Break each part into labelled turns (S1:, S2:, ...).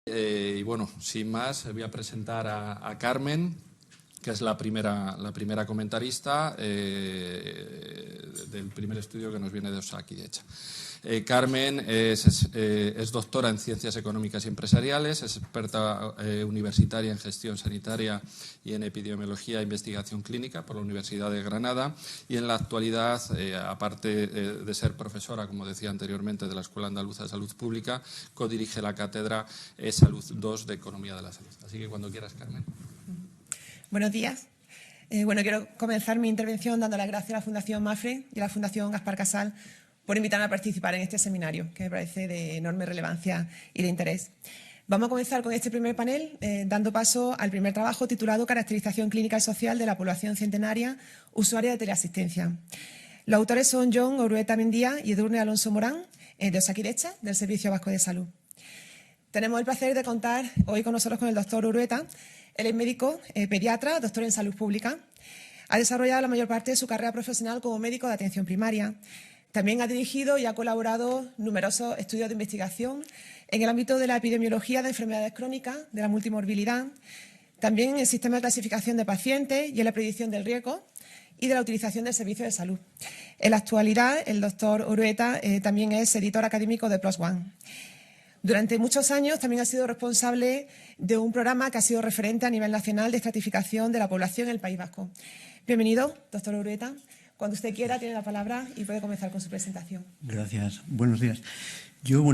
S1: Y bueno, sin más, voy a presentar a Carmen, que es la primera comentarista del primer estudio que nos viene de Osakidetza. Carmen es doctora en Ciencias Económicas y Empresariales, es experta universitaria en Gestión Sanitaria y en Epidemiología e Investigación Clínica por la Universidad de Granada y en la actualidad, aparte de ser profesora, como decía anteriormente, de la Escuela Andaluza de Salud Pública, codirige la cátedra Salud 2 de Economía de la Salud. Así que cuando quieras, Carmen.
S2: Buenos días. Quiero comenzar mi intervención dando las gracias a la Fundación Mapfre y a la Fundación Gaspar Casal por invitarme a participar en este seminario, que me parece de enorme relevancia y de interés. Vamos a comenzar con este primer panel, dando paso al primer trabajo titulado Caracterización clínica y social de la población centenaria usuaria de teleasistencia. Los autores son Jon Orueta Mendía y Edurne Alonso Morán, de Osakidetza, del Servicio Vasco de Salud. Tenemos el placer de contar hoy con nosotros con el doctor Orueta. Él es médico, pediatra, doctor en salud pública. Ha desarrollado la mayor parte de su carrera profesional como médico de atención primaria. También ha dirigido y ha colaborado numerosos estudios de investigación en el ámbito de la epidemiología de enfermedades crónicas, de la multimorbilidad, también en el sistema de clasificación de pacientes y en la predicción del riesgo y de la utilización del servicio de salud. En la actualidad, el doctor Orueta también es editor académico de PLOS ONE. Durante muchos años también ha sido responsable de un programa que ha sido referente a nivel nacional de estratificación de la población en el País Vasco. Bienvenido, doctor Orueta. Cuando usted quiera, tiene la palabra y puede comenzar con su presentación.
S3: Gracias. Buenos días. Yo,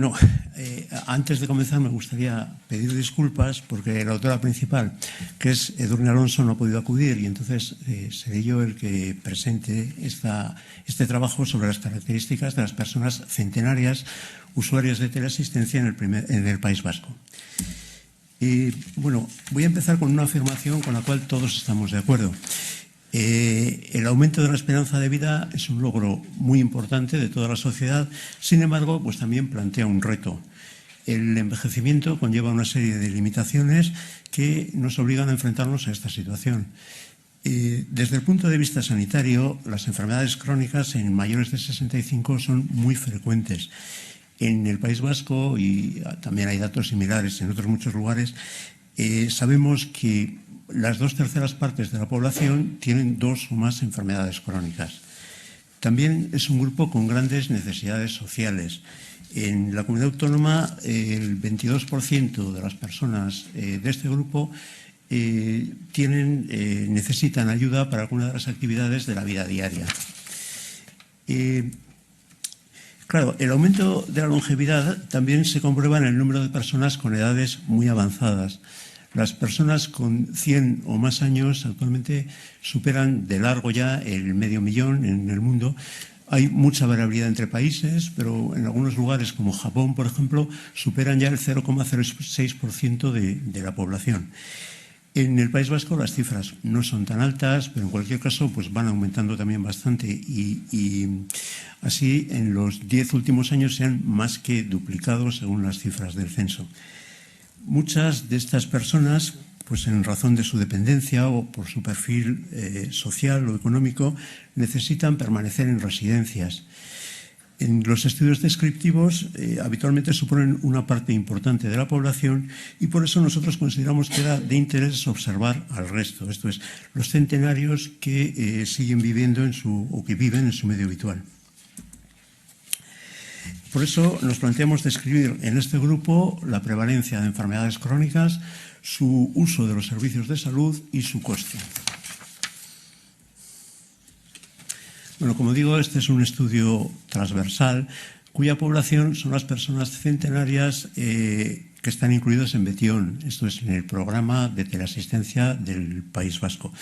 S3: antes de comenzar me gustaría pedir disculpas porque la autora principal, que es Edurne Alonso, no ha podido acudir y entonces seré yo el que presente este trabajo sobre las características de las personas centenarias usuarias de teleasistencia en el País Vasco. Voy a empezar con una afirmación con la cual todos estamos de acuerdo. El aumento de la esperanza de vida es un logro muy importante de toda la sociedad, sin embargo, pues también plantea un reto. El envejecimiento conlleva una serie de limitaciones que nos obligan a enfrentarnos a esta situación. Desde el punto de vista sanitario, las enfermedades crónicas en mayores de 65 son muy frecuentes. En el País Vasco, y también hay datos similares en otros muchos lugares, sabemos que las 2/3 partes de la población tienen 2 o más enfermedades crónicas. También es un grupo con grandes necesidades sociales. En la comunidad autónoma, el 22% de las personas de este grupo necesitan ayuda para alguna de las actividades de la vida diaria. Claro, el aumento de la longevidad también se comprueba en el número de personas con edades muy avanzadas. Las personas con 100 o más años actualmente superan de largo ya el 500.000 en el mundo. Hay mucha variabilidad entre países, pero en algunos lugares como Japón, por ejemplo, superan ya el 0,06% de la población. En el País Vasco las cifras no son tan altas, pero en cualquier caso pues van aumentando también bastante y así en los 10 últimos años se han más que duplicado según las cifras del censo. Muchas de estas personas, pues en razón de su dependencia o por su perfil social o económico, necesitan permanecer en residencias. En los estudios descriptivos habitualmente suponen una parte importante de la población y por eso nosotros consideramos que era de interés observar al resto, esto es, los centenarios que siguen viviendo o que viven en su medio habitual. Por eso nos planteamos describir en este grupo la prevalencia de enfermedades crónicas, su uso de los servicios de salud y su coste. Como digo, este es un estudio transversal cuya población son las personas centenarias que están incluidas en Betion, esto es, en el programa de teleasistencia del País Vasco.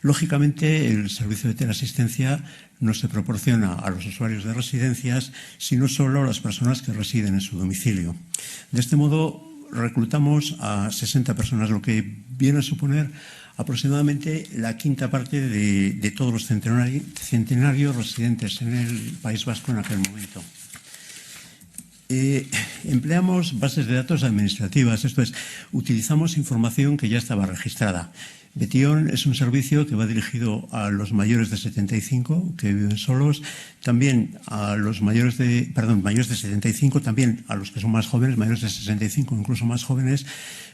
S3: Lógicamente, el servicio de teleasistencia no se proporciona a los usuarios de residencias, sino solo a las personas que residen en su domicilio. De este modo, reclutamos a 60 personas, lo que viene a suponer aproximadamente la quinta parte de todos los centenarios residentes en el País Vasco en aquel momento. empleamos bases de datos administrativas, esto es, utilizamos información que ya estaba registrada. Betion es un servicio que va dirigido a los mayores de 75 que viven solos, también a los mayores de 75, también a los que son más jóvenes, mayores de 65, incluso más jóvenes,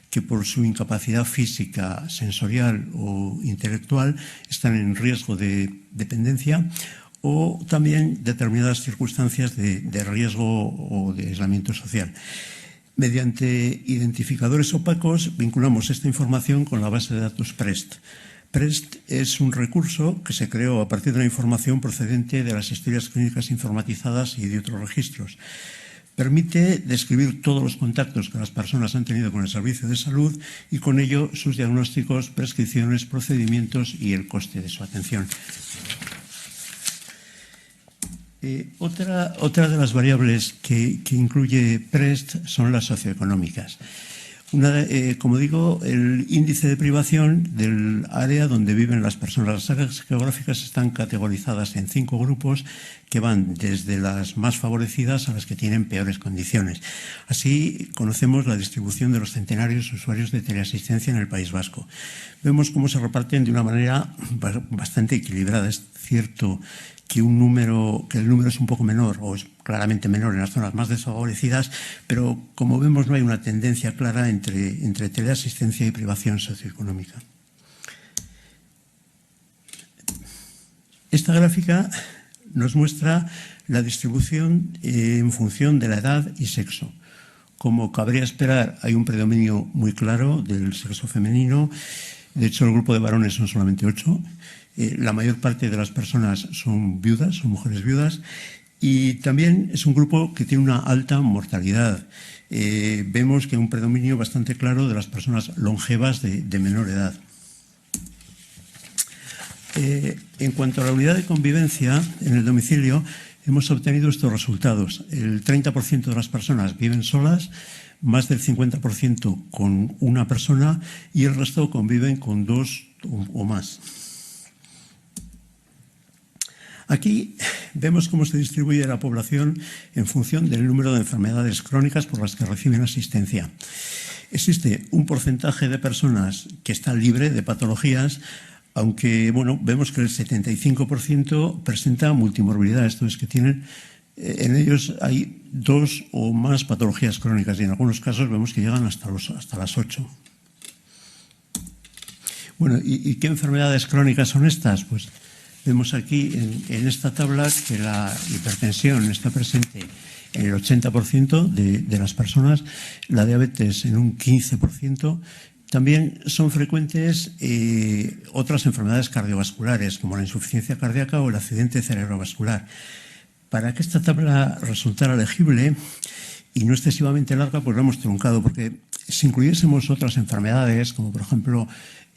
S3: que por su incapacidad física, sensorial o intelectual están en riesgo de dependencia, o también determinadas circunstancias de riesgo o de aislamiento social. Mediante identificadores opacos vinculamos esta información con la base de datos PREST. PREST es un recurso que se creó a partir de la información procedente de las historias clínicas informatizadas y de otros registros. Permite describir todos los contactos que las personas han tenido con el servicio de salud y con ello sus diagnósticos, prescripciones, procedimientos y el coste de su atención. Otra de las variables que incluye PREST son las socioeconómicas. Como digo, el índice de privación del área donde viven las personas. Las áreas geográficas están categorizadas en 5 grupos que van desde las más favorecidas a las que tienen peores condiciones. Así conocemos la distribución de los centenarios usuarios de teleasistencia en el País Vasco. Vemos cómo se reparten de una manera bastante equilibrada. Es cierto que el número es un poco menor o es claramente menor en las zonas más desfavorecidas, pero como vemos no hay una tendencia clara entre teleasistencia y privación socioeconómica. Esta gráfica nos muestra la distribución en función de la edad y sexo. Como cabría esperar, hay un predominio muy claro del sexo femenino. De hecho, el grupo de varones son solamente 8. La mayor parte de las personas son viudas, son mujeres viudas, y también es un grupo que tiene una alta mortalidad. Vemos que hay un predominio bastante claro de las personas longevas de menor edad. En cuanto a la unidad de convivencia en el domicilio, hemos obtenido estos resultados. El 30% de las personas viven solas, más del 50% con una persona y el resto conviven con 2 o más. Aquí vemos cómo se distribuye la población en función del número de enfermedades crónicas por las que reciben asistencia. Existe un porcentaje de personas que está libre de patologías, aunque vemos que el 75% presenta multimorbilidad, esto es que en ellos hay 2 o más patologías crónicas y en algunos casos vemos que llegan hasta las 8. ¿Y qué enfermedades crónicas son estas? Pues vemos aquí en esta tabla que la hipertensión está presente en el 80% de las personas, la diabetes en un 15%. También son frecuentes otras enfermedades cardiovasculares, como la insuficiencia cardíaca o el accidente cerebrovascular. Para que esta tabla resultara legible y no excesivamente larga, pues la hemos truncado, porque si incluyésemos otras enfermedades, como por ejemplo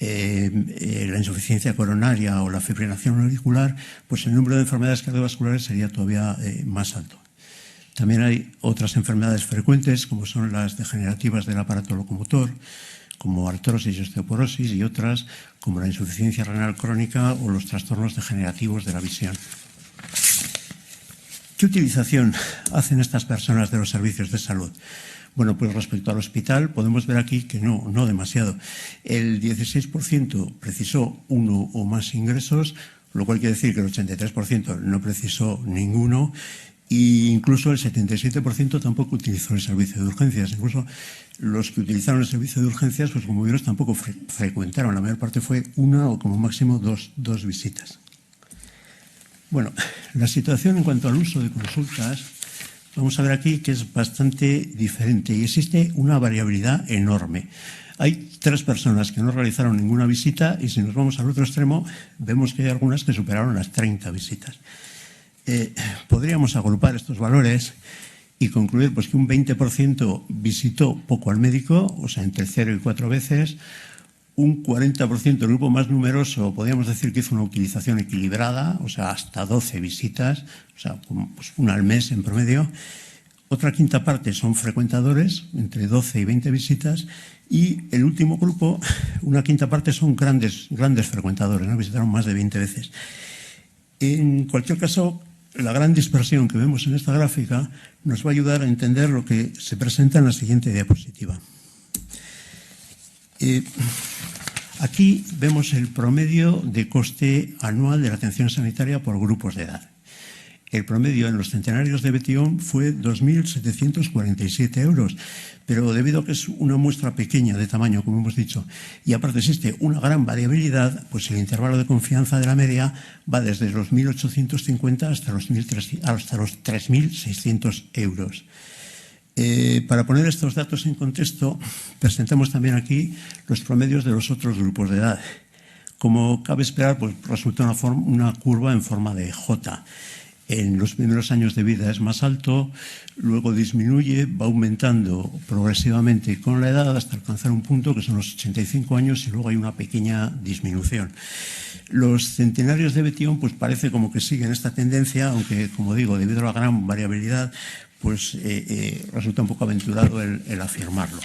S3: la insuficiencia coronaria o la fibrilación auricular, pues el número de enfermedades cardiovasculares sería todavía más alto. También hay otras enfermedades frecuentes, como son las degenerativas del aparato locomotor, como artrosis y osteoporosis, y otras como la insuficiencia renal crónica o los trastornos degenerativos de la visión. ¿Qué utilización hacen estas personas de los servicios de salud? Bueno, pues respecto al hospital podemos ver aquí que no demasiado. El 16% precisó 1 o más ingresos, lo cual quiere decir que el 83% no precisó ninguno, e incluso el 77% tampoco utilizó el servicio de urgencias. Incluso los que utilizaron el servicio de urgencias, pues como vieron, tampoco frecuentaron. La mayor parte fue 1 o como máximo dos visitas. La situación en cuanto al uso de consultas, vamos a ver aquí que es bastante diferente y existe una variabilidad enorme. Hay 3 personas que no realizaron ninguna visita y si nos vamos al otro extremo, vemos que hay algunas que superaron las 30 visitas. Podríamos agrupar estos valores y concluir pues, que un 20% visitó poco al médico, o sea, entre 0 y 4 veces. Un 40% del grupo más numeroso, podríamos decir que hizo una utilización equilibrada, o sea, hasta 12 visitas, o sea, pues una al mes en promedio. Otra quinta parte son frecuentadores, entre 12 y 20 visitas. Y el último grupo, una quinta parte, son grandes frecuentadores, ¿no? Visitaron más de 20 veces. En cualquier caso, la gran dispersión que vemos en esta gráfica nos va a ayudar a entender lo que se presenta en la siguiente diapositiva. Aquí vemos el promedio de coste anual de la atención sanitaria por grupos de edad. El promedio en los centenarios de Betillón fue 2.747 euros, pero debido a que es una muestra pequeña de tamaño, como hemos dicho, y aparte existe una gran variabilidad, pues el intervalo de confianza de la media va desde los 1.850 hasta los 3.600 euros. Para poner estos datos en contexto, presentamos también aquí los promedios de los otros grupos de edad. Como cabe esperar, pues resulta una curva en forma de J. En los primeros años de vida es más alto, luego disminuye, va aumentando progresivamente con la edad hasta alcanzar un punto que son los 85 años y luego hay una pequeña disminución. Los centenarios de Betillón pues parece como que siguen esta tendencia, aunque, como digo, debido a la gran variabilidad, pues resulta un poco aventurado el afirmarlo.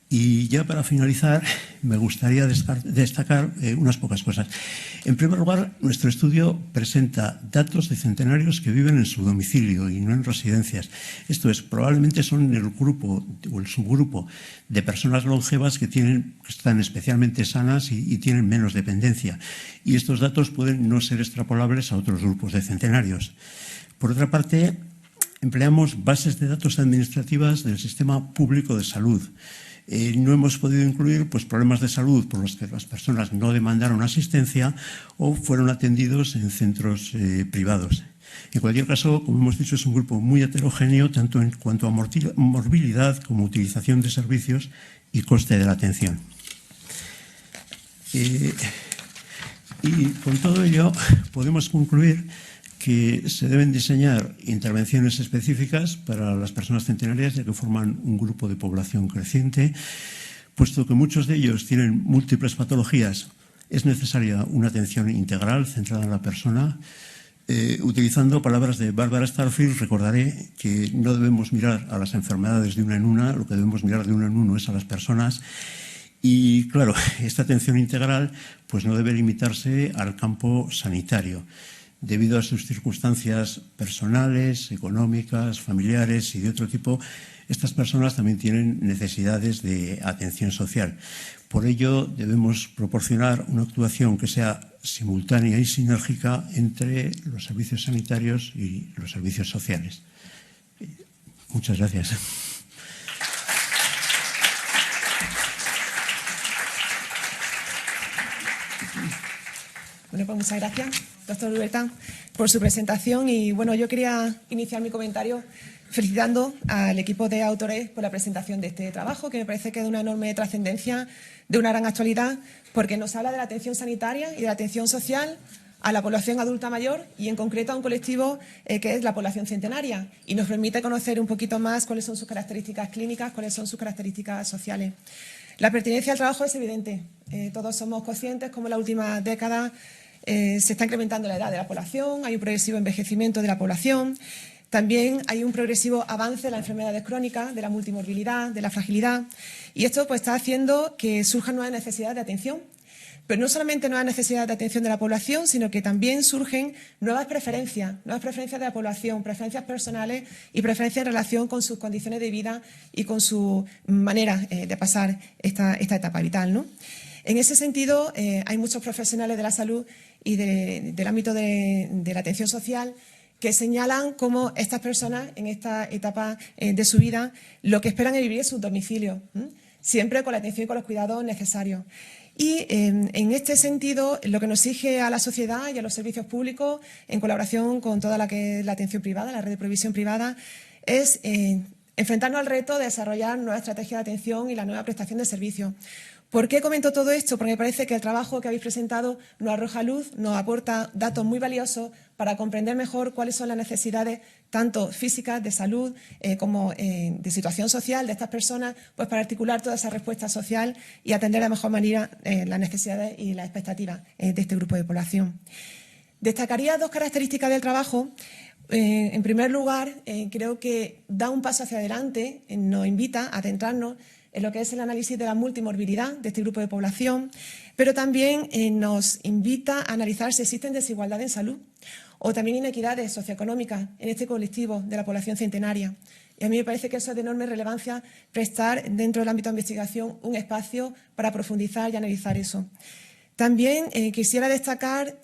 S3: Y ya para finalizar, me gustaría destacar unas pocas cosas. En primer lugar, nuestro estudio presenta datos de centenarios que viven en su domicilio y no en residencias. Esto es, probablemente son el grupo o el subgrupo de personas longevas que están especialmente sanas y tienen menos dependencia. Y estos datos pueden no ser extrapolables a otros grupos de centenarios. Por otra parte, empleamos bases de datos administrativas del sistema público de salud. No hemos podido incluir pues, problemas de salud por los que las personas no demandaron asistencia o fueron atendidos en centros privados. En cualquier caso, como hemos dicho, es un grupo muy heterogéneo tanto en cuanto a morbilidad como utilización de servicios y coste de la atención. Y con todo ello podemos concluir que se deben diseñar intervenciones específicas para las personas centenarias, ya que forman un grupo de población creciente. Puesto que muchos de ellos tienen múltiples patologías, es necesaria una atención integral centrada en la persona. Utilizando palabras de Barbara Starfield, recordaré que no debemos mirar a las enfermedades de una en una, lo que debemos mirar de uno en uno es a las personas. Y claro, esta atención integral pues no debe limitarse al campo sanitario. Debido a sus circunstancias personales, económicas, familiares y de otro tipo, estas personas también tienen necesidades de atención social. Por ello, debemos proporcionar una actuación que sea simultánea y sinérgica entre los servicios sanitarios y los servicios sociales. Muchas gracias.
S2: Bueno, pues muchas gracias, doctor Urbeta, por su presentación. Y bueno, yo quería iniciar mi comentario felicitando al equipo de autores por la presentación de este trabajo, que me parece que es de una enorme trascendencia, de una gran actualidad, porque nos habla de la atención sanitaria y de la atención social a la población adulta mayor y en concreto a un colectivo que es la población centenaria, y nos permite conocer un poquito más cuáles son sus características clínicas, cuáles son sus características sociales. La pertinencia al trabajo es evidente. Todos somos conscientes como en la última década se está incrementando la edad de la población, hay un progresivo envejecimiento de la población, también hay un progresivo avance de las enfermedades crónicas, de la multimorbilidad, de la fragilidad, y esto pues, está haciendo que surjan nuevas necesidades de atención. Pero no solamente nuevas necesidades de atención de la población, sino que también surgen nuevas preferencias de la población, preferencias personales y preferencias en relación con sus condiciones de vida y con su manera de pasar esta etapa vital, ¿no? En ese sentido, hay muchos profesionales de la salud y del ámbito de la atención social que señalan cómo estas personas en esta etapa de su vida lo que esperan es vivir en sus domicilios, siempre con la atención y con los cuidados necesarios. Y en este sentido, lo que nos exige a la sociedad y a los servicios públicos, en colaboración con toda la que es la atención privada, la red de provisión privada, es enfrentarnos al reto de desarrollar nueva estrategia de atención y la nueva prestación de servicios. ¿Por qué comento todo esto? Porque me parece que el trabajo que habéis presentado nos arroja luz, nos aporta datos muy valiosos para comprender mejor cuáles son las necesidades tanto físicas, de salud, como de situación social de estas personas, pues para articular toda esa respuesta social y atender de la mejor manera las necesidades y las expectativas de este grupo de población. Destacaría dos características del trabajo. En primer lugar, creo que da un paso hacia adelante, nos invita a adentrarnos en lo que es el análisis de la multimorbilidad de este grupo de población, pero también nos invita a analizar si existen desigualdades en salud o también inequidades socioeconómicas en este colectivo de la población centenaria. Y a mí me parece que eso es de enorme relevancia, prestar dentro del ámbito de investigación un espacio para profundizar y analizar eso. También quisiera destacar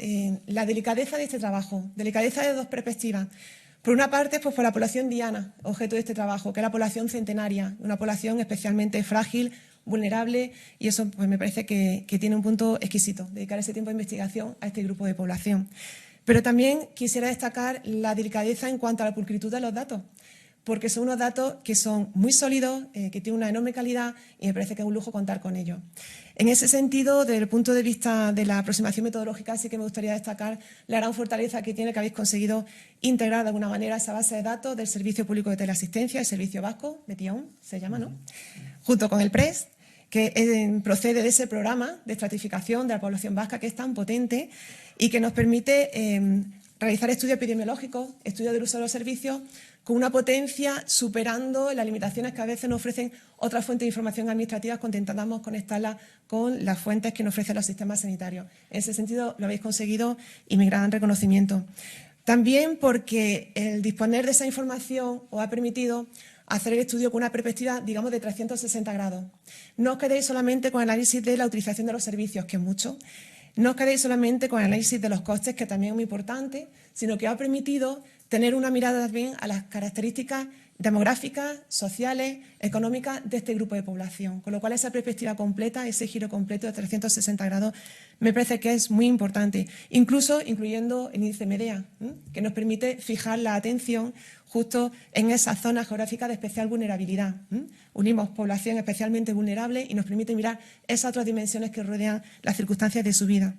S2: la delicadeza de este trabajo, delicadeza de dos perspectivas. Por una parte, pues por la población diana, objeto de este trabajo, que es la población centenaria, una población especialmente frágil, vulnerable, y eso pues me parece que tiene un punto exquisito, dedicar ese tiempo de investigación a este grupo de población. Pero también quisiera destacar la delicadeza en cuanto a la pulcritud de los datos, porque son unos datos que son muy sólidos, que tienen una enorme calidad y me parece que es un lujo contar con ellos. En ese sentido, desde el punto de vista de la aproximación metodológica, sí que me gustaría destacar la gran fortaleza que tiene que habéis conseguido integrar de alguna manera esa base de datos del Servicio Público de Teleasistencia, el Servicio Vasco, Betion, se llama, ¿no? Junto con el PRES, que procede de ese programa de estratificación de la población vasca que es tan potente y que nos permite realizar estudios epidemiológicos, estudios del uso de los servicios, con una potencia superando las limitaciones que a veces nos ofrecen otras fuentes de información administrativas cuando intentamos conectarlas con las fuentes que nos ofrecen los sistemas sanitarios. En ese sentido lo habéis conseguido y mi gran reconocimiento. También porque el disponer de esa información os ha permitido hacer el estudio con una perspectiva, digamos, de 360 grados. No os quedéis solamente con el análisis de la utilización de los servicios, que es mucho. No os quedéis solamente con el análisis de los costes, que también es muy importante, sino que os ha permitido tener una mirada también a las características demográficas, sociales, económicas de este grupo de población. Con lo cual, esa perspectiva completa, ese giro completo de 360 grados, me parece que es muy importante, incluso incluyendo el índice MEDEA, que nos permite fijar la atención justo en esas zonas geográficas de especial vulnerabilidad. Unimos población especialmente vulnerable y nos permite mirar esas otras dimensiones que rodean las circunstancias de su vida.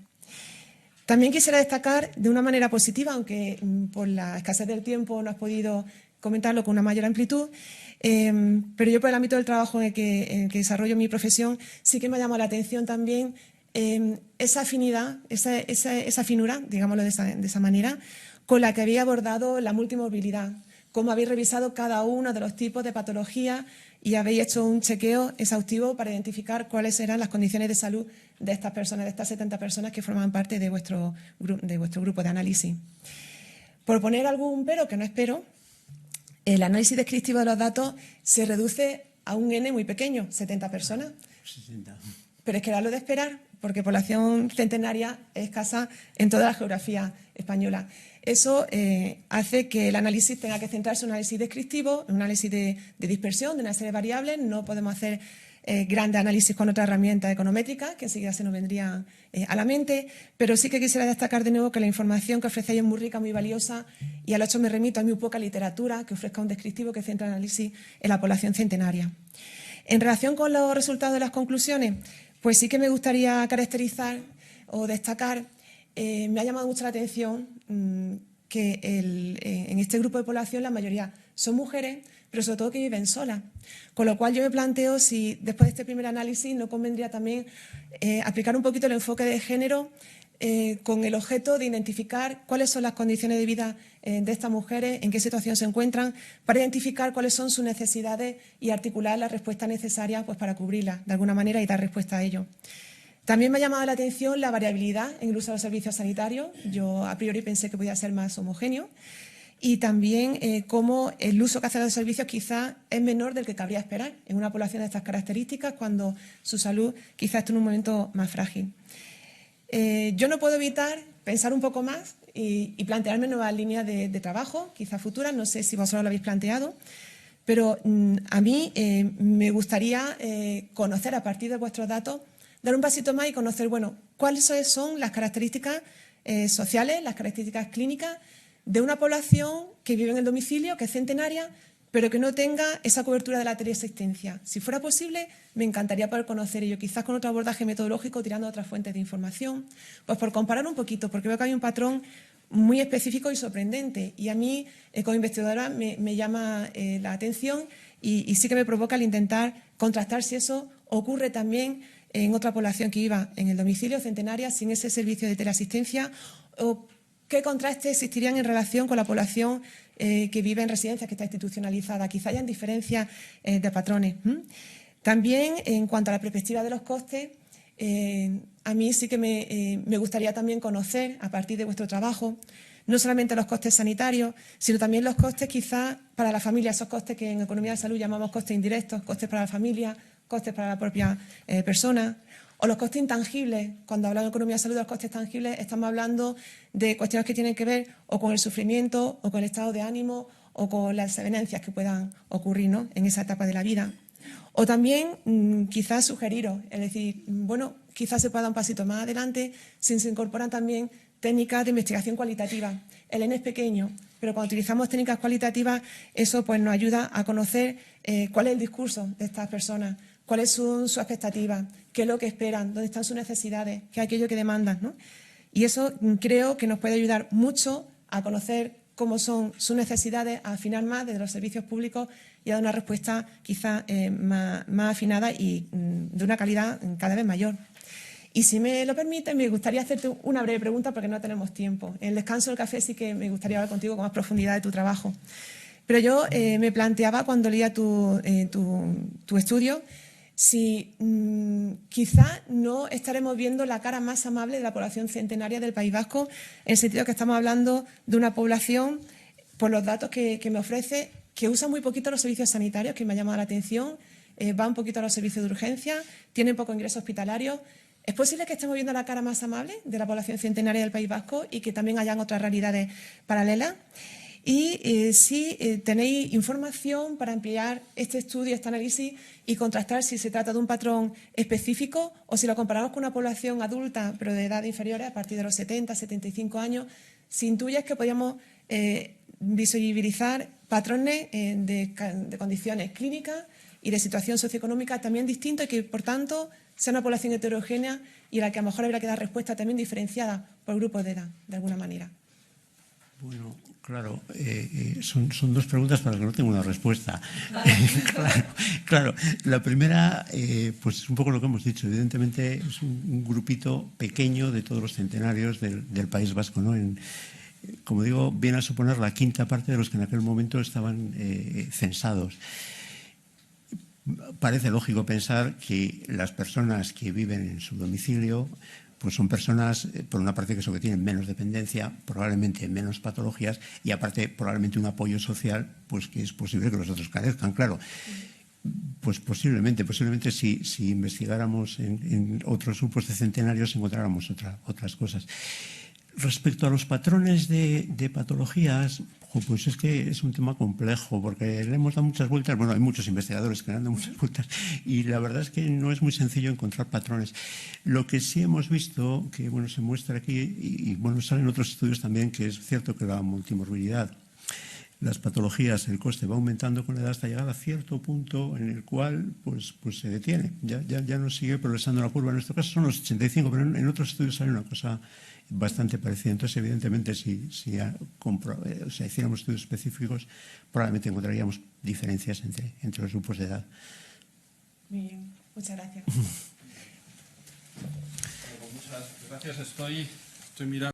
S2: También quisiera destacar de una manera positiva, aunque por la escasez del tiempo no has podido comentarlo con una mayor amplitud, pero yo por el ámbito del trabajo en el que desarrollo mi profesión sí que me ha llamado la atención también esa afinidad, esa finura, digámoslo de esa manera, con la que había abordado la multimorbilidad, cómo habéis revisado cada uno de los tipos de patología y habéis hecho un chequeo exhaustivo para identificar cuáles eran las condiciones de salud de estas personas, de estas 70 personas que forman parte de vuestro grupo de análisis. Por poner algún pero, que no espero, el análisis descriptivo de los datos se reduce a un N muy pequeño, 70 personas.
S3: 60.
S2: Pero es que era lo de esperar, porque población centenaria es escasa en toda la geografía española. Eso hace que el análisis tenga que centrarse en un análisis descriptivo, en un análisis de dispersión de una serie de variables. No podemos hacer grandes análisis con otras herramientas econométricas, que enseguida se nos vendrían a la mente, pero sí que quisiera destacar de nuevo que la información que ofrecéis es muy rica, muy valiosa, y al hecho me remito a muy poca literatura que ofrezca un descriptivo que centra el análisis en la población centenaria. En relación con los resultados de las conclusiones, pues sí que me gustaría caracterizar o destacar, me ha llamado mucho la atención que en este grupo de población la mayoría son mujeres, pero sobre todo que viven solas. Con lo cual yo me planteo si después de este primer análisis no convendría también aplicar un poquito el enfoque de género con el objeto de identificar cuáles son las condiciones de vida de estas mujeres, en qué situación se encuentran, para identificar cuáles son sus necesidades y articular las respuestas necesarias pues, para cubrirlas de alguna manera y dar respuesta a ello. También me ha llamado la atención la variabilidad en el uso de los servicios sanitarios. Yo a priori pensé que podía ser más homogéneo. Y también cómo el uso que hace de los servicios quizás es menor del que cabría esperar en una población de estas características cuando su salud quizás esté en un momento más frágil. Yo no puedo evitar pensar un poco más y plantearme nuevas líneas de trabajo, quizás futuras, no sé si vosotros lo habéis planteado, pero a mí me gustaría conocer a partir de vuestros datos, dar un pasito más y conocer, bueno, cuáles son las características sociales, las características clínicas de una población que vive en el domicilio, que es centenaria, pero que no tenga esa cobertura de la teleasistencia. Si fuera posible, me encantaría poder conocer ello, quizás con otro abordaje metodológico, tirando a otras fuentes de información, pues por comparar un poquito, porque veo que hay un patrón muy específico y sorprendente. Y a mí, como investigadora, me llama la atención y sí que me provoca el intentar contrastar si eso ocurre también en otra población que viva en el domicilio centenaria sin ese servicio de teleasistencia, o qué contrastes existirían en relación con la población que vive en residencias, que está institucionalizada. Quizá hayan diferencias de patrones. También, en cuanto a la perspectiva de los costes, a mí sí que me gustaría también conocer, a partir de vuestro trabajo, no solamente los costes sanitarios, sino también los costes quizás para la familia, esos costes que en economía de salud llamamos costes indirectos, costes para la familia, costes para la propia persona, o los costes intangibles. Cuando hablamos de economía de salud, de los costes tangibles, estamos hablando de cuestiones que tienen que ver o con el sufrimiento, o con el estado de ánimo, o con las desavenencias que puedan ocurrir, ¿no?, en esa etapa de la vida. O también quizás sugeriros, es decir, bueno, quizás se pueda dar un pasito más adelante si se incorporan también técnicas de investigación cualitativa. El N es pequeño, pero cuando utilizamos técnicas cualitativas, eso pues nos ayuda a conocer cuál es el discurso de estas personas, cuáles son sus expectativas, qué es lo que esperan, dónde están sus necesidades, qué es aquello que demandan, ¿no? Y eso creo que nos puede ayudar mucho a conocer cómo son sus necesidades, a afinar más desde los servicios públicos y a dar una respuesta quizá más afinada y de una calidad cada vez mayor. Y si me lo permite, me gustaría hacerte una breve pregunta porque no tenemos tiempo. En el descanso del café sí que me gustaría hablar contigo con más profundidad de tu trabajo. Pero yo me planteaba cuando leía tu estudio si quizá no estaremos viendo la cara más amable de la población centenaria del País Vasco, en el sentido que estamos hablando de una población, por los datos que me ofrece, que usa muy poquito los servicios sanitarios, que me ha llamado la atención, va un poquito a los servicios de urgencia, tiene poco ingreso hospitalario. ¿Es posible que estemos viendo la cara más amable de la población centenaria del País Vasco y que también hayan otras realidades paralelas? Y si tenéis información para ampliar este estudio, este análisis y contrastar si se trata de un patrón específico o si lo comparamos con una población adulta, pero de edad inferior, a partir de los 70, 75 años, si intuyes que podríamos visibilizar patrones de condiciones clínicas y de situación socioeconómica también distintos y que, por tanto, sea una población heterogénea y a la que a lo mejor habrá que dar respuesta también diferenciada por grupos de edad, de alguna manera.
S3: Bueno, claro, son dos preguntas para las que no tengo una respuesta. Claro. La primera, pues es un poco lo que hemos dicho. Evidentemente es un grupito pequeño de todos los centenarios del País Vasco, ¿no? Como digo, viene a suponer la quinta parte de los que en aquel momento estaban censados. Parece lógico pensar que las personas que viven en su domicilio pues son personas, por una parte, que tienen menos dependencia, probablemente menos patologías y, aparte, probablemente un apoyo social, pues que es posible que los otros carezcan, claro. Pues posiblemente si investigáramos en otros grupos de centenarios encontráramos otras cosas. Respecto a los patrones de patologías, pues es que es un tema complejo porque le hemos dado muchas vueltas. Bueno, hay muchos investigadores que le han dado muchas vueltas y la verdad es que no es muy sencillo encontrar patrones. Lo que sí hemos visto, que bueno, se muestra aquí y bueno, salen otros estudios también, que es cierto que la multimorbilidad, las patologías, el coste va aumentando con la edad hasta llegar a cierto punto en el cual pues se detiene. Ya no sigue progresando la curva. En nuestro caso son los 85, pero en otros estudios sale una cosa bastante parecida. Entonces, evidentemente, si hiciéramos estudios específicos, probablemente encontraríamos diferencias entre los grupos de edad.
S2: Muy bien, muchas gracias.
S1: Muchas gracias. Estoy mirando.